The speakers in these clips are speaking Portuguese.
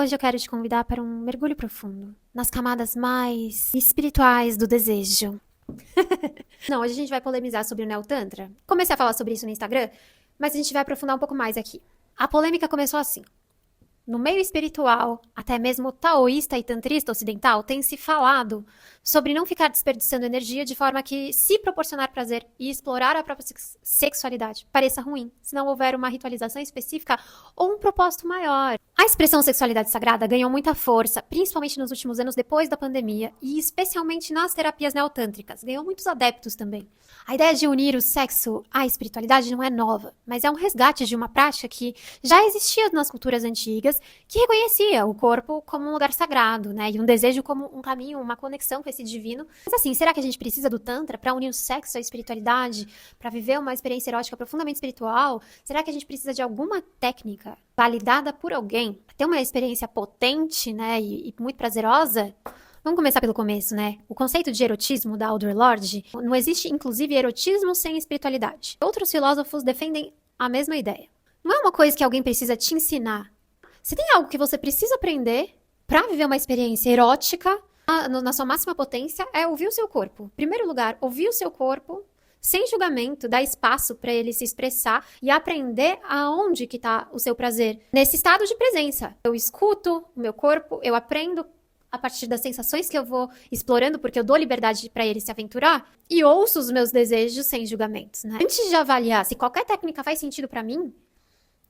Hoje eu quero te convidar para um mergulho profundo, nas camadas mais espirituais do desejo. Não, hoje a gente vai polemizar sobre o Neo-Tantra. Comecei a falar sobre isso no Instagram, mas a gente vai aprofundar um pouco mais aqui. A polêmica começou assim. No meio espiritual, até mesmo taoísta e tantrista ocidental, tem se falado sobre não ficar desperdiçando energia de forma que se proporcionar prazer e explorar a própria sexualidade pareça ruim, se não houver uma ritualização específica ou um propósito maior. A expressão sexualidade sagrada ganhou muita força, principalmente nos últimos anos depois da pandemia e especialmente nas terapias neotântricas. Ganhou muitos adeptos também. A ideia de unir o sexo à espiritualidade não é nova, mas é um resgate de uma prática que já existia nas culturas antigas, que reconhecia o corpo como um lugar sagrado, né? E um desejo como um caminho, uma conexão com esse divino. Mas assim, será que a gente precisa do Tantra para unir o sexo à espiritualidade, para viver uma experiência erótica profundamente espiritual? Será que a gente precisa de alguma técnica validada por alguém para ter uma experiência potente, né? E muito prazerosa? Vamos começar pelo começo, né? O conceito de erotismo da Audre Lorde, não existe, inclusive, erotismo sem espiritualidade. Outros filósofos defendem a mesma ideia. Não é uma coisa que alguém precisa te ensinar. Se tem algo que você precisa aprender para viver uma experiência erótica, na sua máxima potência, é ouvir o seu corpo. Em primeiro lugar, ouvir o seu corpo, sem julgamento, dar espaço para ele se expressar e aprender aonde que está o seu prazer. Nesse estado de presença. Eu escuto o meu corpo, eu aprendo a partir das sensações que eu vou explorando, porque eu dou liberdade para ele se aventurar, e ouço os meus desejos sem julgamentos, né? Antes de avaliar se qualquer técnica faz sentido para mim,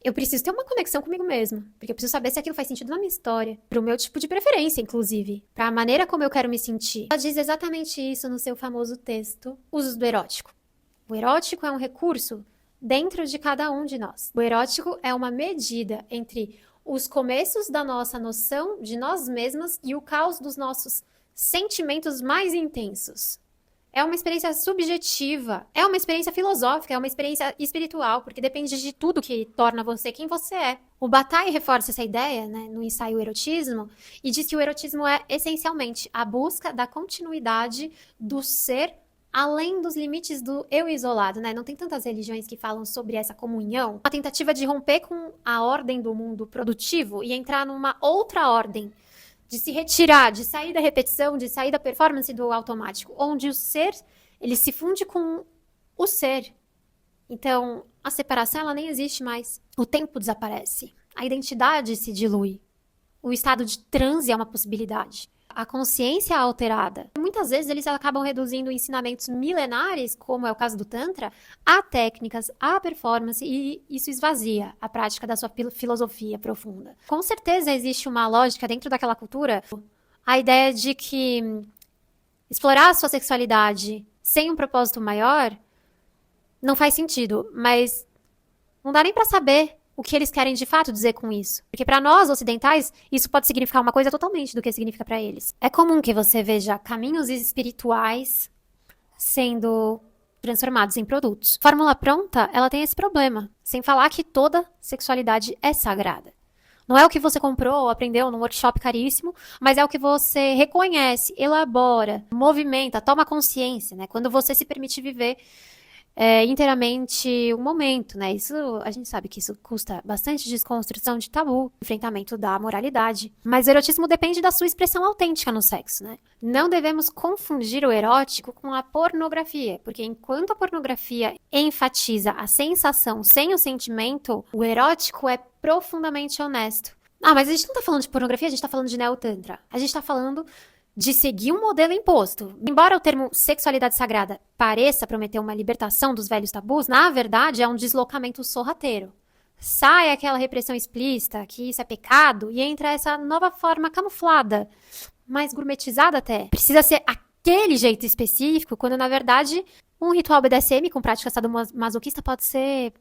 eu preciso ter uma conexão comigo mesma, porque eu preciso saber se aquilo faz sentido na minha história, pro meu tipo de preferência, inclusive, pra maneira como eu quero me sentir. Ela diz exatamente isso no seu famoso texto, Usos do Erótico. O erótico é um recurso dentro de cada um de nós. O erótico é uma medida entre os começos da nossa noção de nós mesmas e o caos dos nossos sentimentos mais intensos. É uma experiência subjetiva, é uma experiência filosófica, é uma experiência espiritual, porque depende de tudo que torna você quem você é. O Bataille reforça essa ideia, né, no ensaio O Erotismo, e diz que o erotismo é, essencialmente, a busca da continuidade do ser além dos limites do eu isolado, né? Não tem tantas religiões que falam sobre essa comunhão. Uma tentativa de romper com a ordem do mundo produtivo e entrar numa outra ordem, de se retirar, de sair da repetição, de sair da performance do automático, onde o ser, ele se funde com o ser. Então, a separação, ela nem existe mais. O tempo desaparece. A identidade se dilui. O estado de transe é uma possibilidade. A consciência é alterada. Muitas vezes eles acabam reduzindo ensinamentos milenares, como é o caso do Tantra, a técnicas, a performance, e isso esvazia a prática da sua filosofia profunda. Com certeza existe uma lógica dentro daquela cultura, a ideia de que explorar a sua sexualidade sem um propósito maior não faz sentido, mas não dá nem pra saber o que eles querem de fato dizer com isso. Porque para nós ocidentais, isso pode significar uma coisa totalmente do que significa para eles. É comum que você veja caminhos espirituais sendo transformados em produtos. Fórmula pronta, ela tem esse problema. Sem falar que toda sexualidade é sagrada. Não é o que você comprou ou aprendeu num workshop caríssimo, mas é o que você reconhece, elabora, movimenta, toma consciência, né? Quando você se permite viver inteiramente o momento, né? Isso, a gente sabe que isso custa bastante desconstrução de tabu, enfrentamento da moralidade. Mas o erotismo depende da sua expressão autêntica no sexo, né? Não devemos confundir o erótico com a pornografia, porque enquanto a pornografia enfatiza a sensação sem o sentimento, o erótico é profundamente honesto. Ah, mas a gente não tá falando de pornografia, a gente tá falando de neotantra. A gente tá falando de seguir um modelo imposto. Embora o termo sexualidade sagrada pareça prometer uma libertação dos velhos tabus, na verdade é um deslocamento sorrateiro. Sai aquela repressão explícita, que isso é pecado, e entra essa nova forma camuflada, mais gourmetizada até. Precisa ser aquele jeito específico, quando na verdade um ritual BDSM com prática sadomasoquista pode ser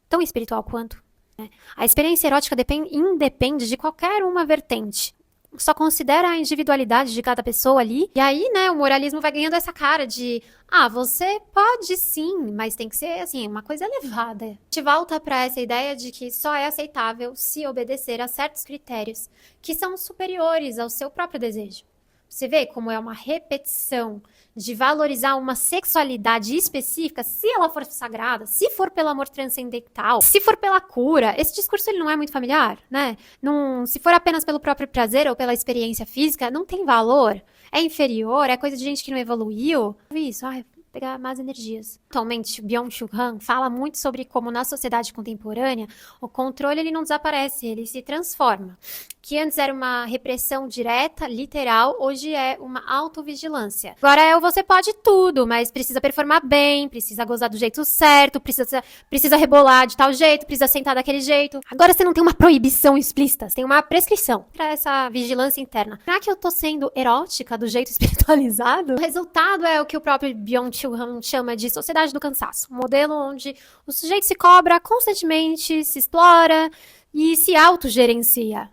tão espiritual quanto. Né? A experiência erótica independe de qualquer uma vertente. Só considera a individualidade de cada pessoa ali. E aí, né, o moralismo vai ganhando essa cara de você pode sim, mas tem que ser, assim, uma coisa elevada. A gente volta para essa ideia de que só é aceitável se obedecer a certos critérios que são superiores ao seu próprio desejo. Você vê como é uma repetição de valorizar uma sexualidade específica, se ela for sagrada, se for pelo amor transcendental, se for pela cura. Esse discurso ele não é muito familiar, né? Não, se for apenas pelo próprio prazer ou pela experiência física, não tem valor. É inferior, é coisa de gente que não evoluiu. Isso, pegar más energias. Atualmente, Byung-Chul Han fala muito sobre como na sociedade contemporânea o controle ele não desaparece, ele se transforma. Que antes era uma repressão direta, literal, hoje é uma autovigilância. Agora você pode tudo, mas precisa performar bem, precisa gozar do jeito certo, precisa rebolar de tal jeito, precisa sentar daquele jeito. Agora você não tem uma proibição explícita, você tem uma prescrição para essa vigilância interna. Será que eu tô sendo erótica do jeito espiritualizado? O resultado é o que o próprio Byung-Chul Han chama de sociedade do cansaço. Um modelo onde o sujeito se cobra constantemente, se explora e se autogerencia.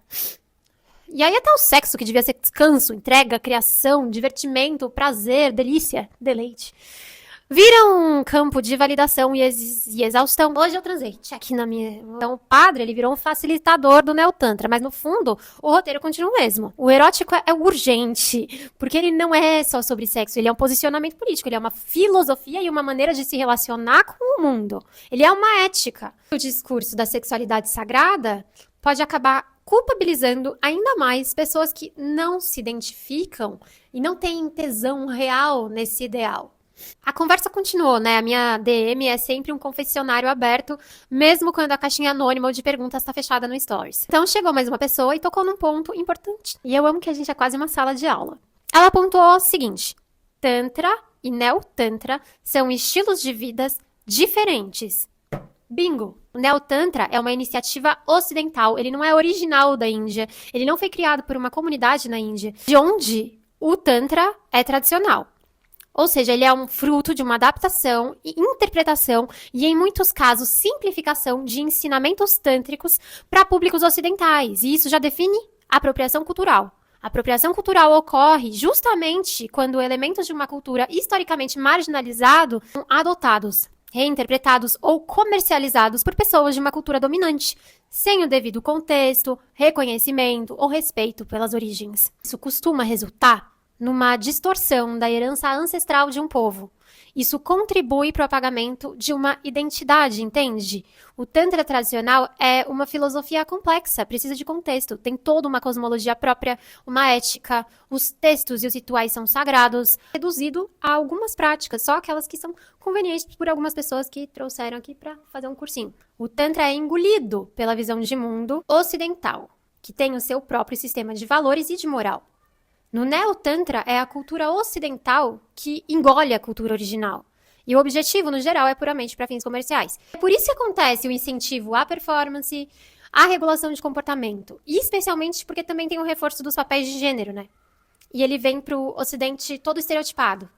E aí até o sexo, que devia ser descanso, entrega, criação, divertimento, prazer, delícia, deleite, vira um campo de validação e exaustão. Hoje eu transei, check na minha... Então o padre, ele virou um facilitador do neotantra, mas no fundo, o roteiro continua o mesmo. O erótico é urgente, porque ele não é só sobre sexo, ele é um posicionamento político, ele é uma filosofia e uma maneira de se relacionar com o mundo. Ele é uma ética. O discurso da sexualidade sagrada pode acabar culpabilizando ainda mais pessoas que não se identificam e não têm tesão real nesse ideal. A conversa continuou, né? A minha DM é sempre um confessionário aberto, mesmo quando a caixinha anônima ou de perguntas está fechada no Stories. Então chegou mais uma pessoa e tocou num ponto importante. E eu amo que a gente é quase uma sala de aula. Ela apontou o seguinte: Tantra e Neotantra são estilos de vidas diferentes. Bingo! O Neotantra é uma iniciativa ocidental, ele não é original da Índia, ele não foi criado por uma comunidade na Índia, de onde o Tantra é tradicional. Ou seja, ele é um fruto de uma adaptação e interpretação e, em muitos casos, simplificação de ensinamentos tântricos para públicos ocidentais. E isso já define apropriação cultural. A apropriação cultural ocorre justamente quando elementos de uma cultura historicamente marginalizada são adotados, reinterpretados ou comercializados por pessoas de uma cultura dominante, sem o devido contexto, reconhecimento ou respeito pelas origens. Isso costuma resultar numa distorção da herança ancestral de um povo. Isso contribui para o apagamento de uma identidade, entende? O Tantra tradicional é uma filosofia complexa, precisa de contexto, tem toda uma cosmologia própria, uma ética, os textos e os rituais são sagrados, reduzido a algumas práticas, só aquelas que são convenientes por algumas pessoas que trouxeram aqui para fazer um cursinho. O Tantra é engolido pela visão de mundo ocidental, que tem o seu próprio sistema de valores e de moral. No Neotantra é a cultura ocidental que engole a cultura original. E o objetivo, no geral, é puramente para fins comerciais. É por isso que acontece o incentivo à performance, à regulação de comportamento. E especialmente porque também tem o reforço dos papéis de gênero, né? E ele vem para o Ocidente todo estereotipado,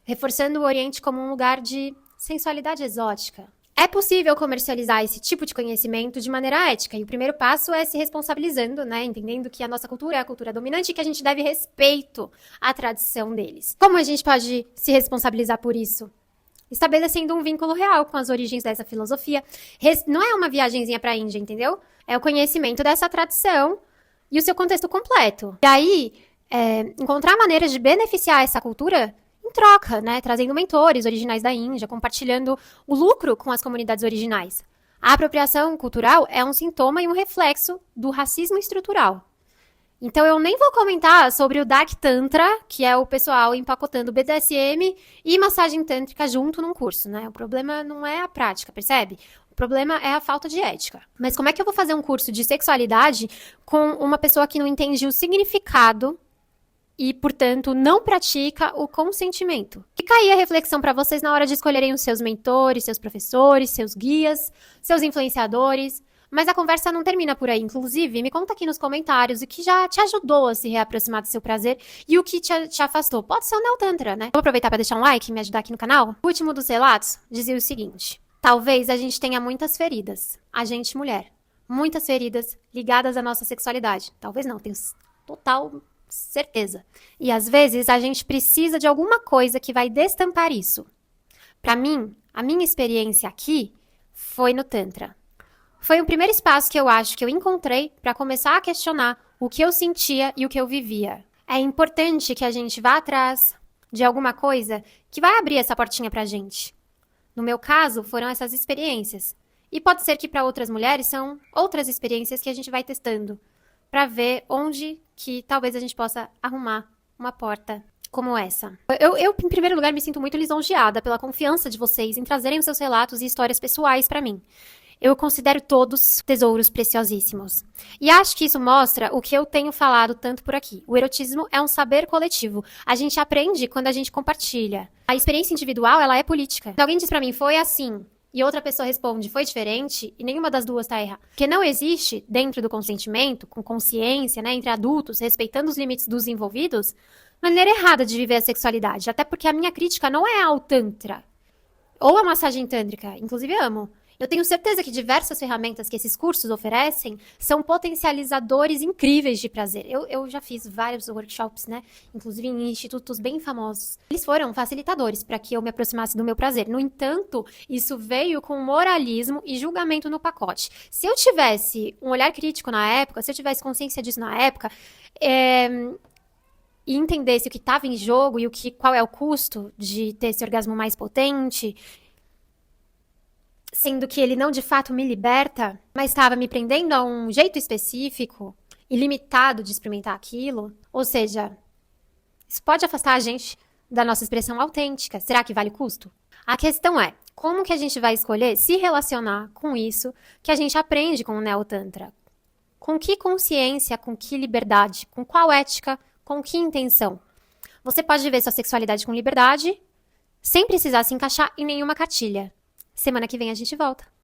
reforçando o Oriente como um lugar de sensualidade exótica. É possível comercializar esse tipo de conhecimento de maneira ética, e o primeiro passo é se responsabilizando, né? Entendendo que a nossa cultura é a cultura dominante e que a gente deve respeito à tradição deles. Como a gente pode se responsabilizar por isso? Estabelecendo um vínculo real com as origens dessa filosofia. Não é uma viagenzinha para a Índia, entendeu? É o conhecimento dessa tradição e o seu contexto completo. E aí, encontrar maneiras de beneficiar essa cultura em troca, né? Trazendo mentores originais da Índia, compartilhando o lucro com as comunidades originais. A apropriação cultural é um sintoma e um reflexo do racismo estrutural. Então eu nem vou comentar sobre o Dark Tantra, que é o pessoal empacotando BDSM e massagem tântrica junto num curso, né? O problema não é a prática, percebe? O problema é a falta de ética. Mas como é que eu vou fazer um curso de sexualidade com uma pessoa que não entende o significado e, portanto, não pratica o consentimento? Fica aí a reflexão para vocês na hora de escolherem os seus mentores, seus professores, seus guias, seus influenciadores. Mas a conversa não termina por aí. Inclusive, me conta aqui nos comentários o que já te ajudou a se reaproximar do seu prazer e o que te afastou. Pode ser o Neotantra, né? Vou aproveitar para deixar um like e me ajudar aqui no canal. O último dos relatos dizia o seguinte: talvez a gente tenha muitas feridas, a gente mulher. Muitas feridas ligadas à nossa sexualidade. Talvez não, tenho total certeza. E às vezes a gente precisa de alguma coisa que vai destampar isso. Para mim, a minha experiência aqui foi no Tantra. Foi o primeiro espaço que eu acho que eu encontrei para começar a questionar o que eu sentia e o que eu vivia. É importante que a gente vá atrás de alguma coisa que vai abrir essa portinha pra gente. No meu caso, foram essas experiências. E pode ser que para outras mulheres são outras experiências que a gente vai testando para ver onde que talvez a gente possa arrumar uma porta como essa. Eu, em primeiro lugar, me sinto muito lisonjeada pela confiança de vocês em trazerem os seus relatos e histórias pessoais para mim. Eu considero todos tesouros preciosíssimos. E acho que isso mostra o que eu tenho falado tanto por aqui. O erotismo é um saber coletivo. A gente aprende quando a gente compartilha. A experiência individual, ela é política. Se alguém diz pra mim, foi assim, e outra pessoa responde, foi diferente, e nenhuma das duas tá errada. Porque não existe, dentro do consentimento, com consciência, né, entre adultos, respeitando os limites dos envolvidos, maneira errada de viver a sexualidade. Até porque a minha crítica não é ao tantra. Ou a massagem tântrica, inclusive amo. Eu tenho certeza que diversas ferramentas que esses cursos oferecem são potencializadores incríveis de prazer. Eu já fiz vários workshops, né? Inclusive em institutos bem famosos. Eles foram facilitadores para que eu me aproximasse do meu prazer. No entanto, isso veio com moralismo e julgamento no pacote. Se eu tivesse um olhar crítico na época, se eu tivesse consciência disso na época, e entendesse o que estava em jogo e qual é o custo de ter esse orgasmo mais potente, sendo que ele não de fato me liberta, mas estava me prendendo a um jeito específico e limitado de experimentar aquilo, ou seja, isso pode afastar a gente da nossa expressão autêntica. Será que vale o custo? A questão é, como que a gente vai escolher se relacionar com isso que a gente aprende com o Neotantra? Com que consciência, com que liberdade, com qual ética, com que intenção? Você pode viver sua sexualidade com liberdade, sem precisar se encaixar em nenhuma cartilha. Semana que vem a gente volta.